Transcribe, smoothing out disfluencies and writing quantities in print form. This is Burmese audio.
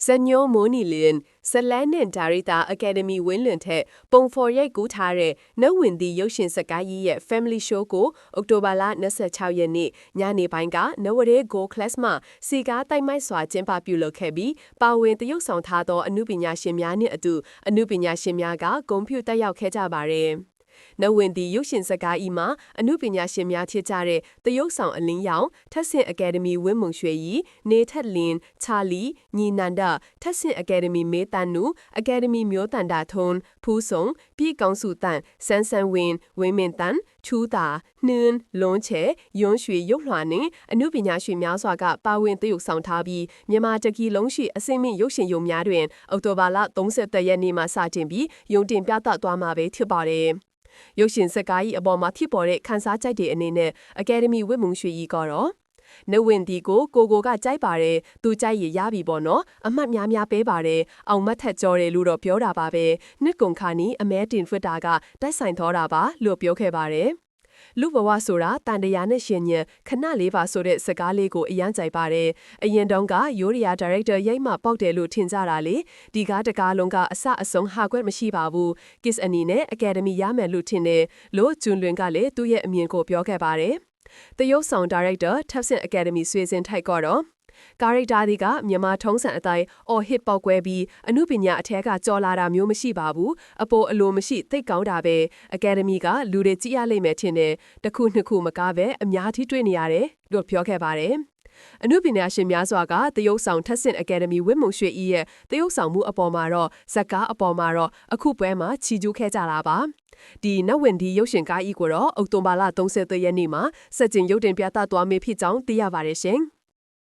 ဇညောမိုနီလင်ဇလန်နဲ့ဒါရီတာအကယ်ဒမီဝင်းလွင်ထက်ပုံဖော်ရိုက်ကူးထားတဲ့နှုတ်ဝင်သည့်ရုပ်ရှင်စကားကြီးရဲ့ Family Show ကိုအောက်တိုဘာလ26ရက်နေ့ညနေပိုင်းကနဝရဲ Go Class မှာစီကားတိုက်မိုက်စွာကျင်းပပြုလုပ်ခဲ့ပြီးပါဝင်တရုတ်ဆောင်ထားသောအမှုပညာရှင်များနှင့်အတူအမှုပညာရှင်များကဂုဏ်ပြုတက်ရောက်ခဲ့ကြပါတယ်။နဝင်ဒီရုပ်ရှင်စကားဤမှာအမှုပညာရှင်များဖြစ်ကြတဲ့တရုတ်ဆောင်အလင်းရောင်ထက်ဆင့်အကယ်ဒမီဝင်းမုံရွှေကြီးနေထက်လင်းချာလီညီနန္ဒထက်ဆင့်အကယ်ဒမီမေတန်နုအကယ်ဒမီမျိုးတန်တာထွန်းဖူးဆုံပြည်ကောင်စုတန်ဆန်းဆန်းဝင်းဝင်းမင်တန်ချူတာနှင်းလွန်ချေယွန်းရွှေရုပ်လွှာနှင့်အမှုပညာရှင်များစွာကပါဝင်တရုတ်ဆောင်ထားပြီးမြန်မာတကီလုံးရှိအစိမ့်မြင့်ရုပ်ရှင်ရုံများတွင်အောက်တိုဘာလ30ရက်နေ့မှစတင်ပြီးရုံတင်ပြသသွားမှာပဲဖြစ်ပါတယ်ရုပ်ရှင်စကားကြီးအပေါ်မှာဖြစ်ပေါ်တဲ့ခန်းစားချက်တွေအနေနဲ့အကယ်ဒမီဝစ်မုံရွှေကြီးကတော့နဝင်းဒီကိုကကြိုက်ပါတယ်သူကြိုက်ရရပြီပေါ့နော်အမှတ်များပေးပါတယ်အောင်မတ်ထက်ကြော်တယ်လို့တော့ပြောတာပါပဲနှစ်ကုန်ခါနီအမဲတင်ဖွက်တာကတိုက်ဆိုင်သောတာပါလို့ပြောခဲ့ပါတယ်လူဘဝဆိုတာတန်တရာနဲ့ရှင်ညံခဏလေးပါဆိုတဲ့စကားလေးကိုအရန်ကြိုက်ပါတယ်အရင်တုန်းကရိုးရီယာဒါရိုက်တာရိတ်မှပေါက်တယ်လို့ထင်ကြတာလေဒီကားတကားလုံးကအဆအဆုံးဟာကွက်မရှိပါဘူး Kiss အနေနဲ့အကယ်ဒမီရမယ်လို့ထင်တယ်လို့ဂျွန်လွင်ကလည်းသူ့ရဲ့အမြင်ကိုပြောခဲ့ပါတယ်တရုတ်ဆောင်ဒါရိုက်တာထပ်ဆင့်အကယ်ဒမီဆွေစဉ်ထိုက်ကတော့ကာရိုက်တာဒီကမြန်မာထုံးစံအတိုင်းအော်ဟစ်ပေါက်ကွဲပြီးအမှုပညာအထက်ကကြော်လာတာမျိုးမရှိပါဘူးအပေါ်အလိုမရှိသိကောင်းတာပဲအကယ်ဒမီကလူတွေကြည့်ရလိမ့်မယ်ထင်တယ်တစ်ခုနှစ်ခုမကားပဲအများကြီးတွေ့နေရတယ်လို့ပြောခဲ့ပါတယ်အမှုပညာရှင်များစွာကတရုတ်ဆောင်ထက်ဆင့်အကယ်ဒမီဝင်းမုံရွှေဤရဲ့တရုတ်ဆောင်မှုအပေါ်မှာတော့ဇက်ကားအပေါ်မှာတော့အခုပွဲမှာချီကျူးခဲ့ကြတာပါဒီနဝင်းဒီရုပ်ရှင်ကားဤကိုတော့အောက်တိုဘာလ30ရက်နေ့မှာစက်ကျင်ရုပ်တင်ပြသသွားမယ့်ဖြစ်ကြောင်းသိရပါတယ်ရှင်